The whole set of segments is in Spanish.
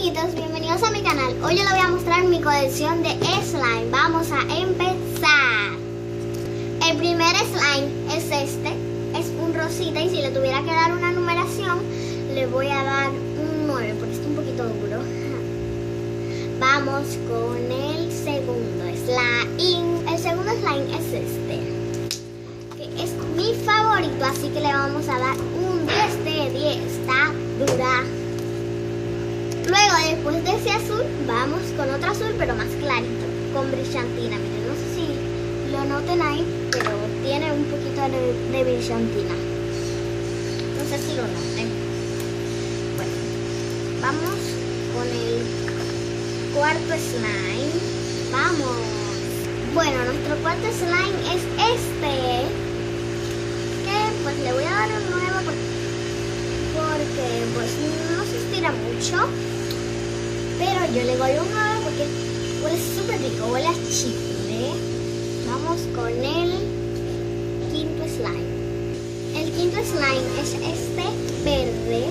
amiguitos, bienvenidos a mi canal. Hoy yo les voy a mostrar mi colección de slime. Vamos a empezar. El primer slime es este. Es un rosita y si le tuviera que dar una numeración, le voy a dar un 9 porque está un poquito duro. Vamos con el segundo slime. El segundo slime es este, que es mi favorito, así que le vamos a dar un 10 de 10. Está dura. Luego, después de ese azul, vamos con otro azul, pero más clarito, con brillantina. Miren, no sé si lo noten ahí, pero tiene un poquito de brillantina. No sé si lo noten. Bueno, vamos con el cuarto slime. ¡Vamos! Bueno, nuestro cuarto slime es este, que pues le voy a dar un 9 porque pues no se estira mucho. Pero yo le doy un 9 porque huele súper rico, huele a chicle. Vamos con el quinto slime. El quinto slime es este verde,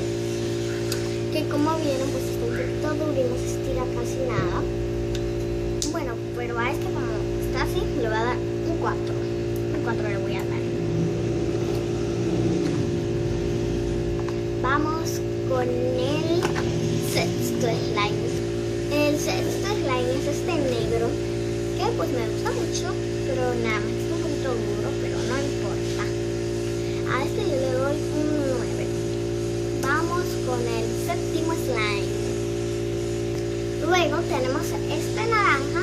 que como vieron pues está un poquito duro y no se estira casi nada. Bueno, pero a este como está así, le voy a dar un 4. Un 4 le voy a dar. Vamos con el sexto slime. El sexto slime es este negro, que pues me gusta mucho, pero nada más está un poquito duro, pero no importa. A este yo le doy un 9. Vamos con el séptimo slime. Luego tenemos este naranja,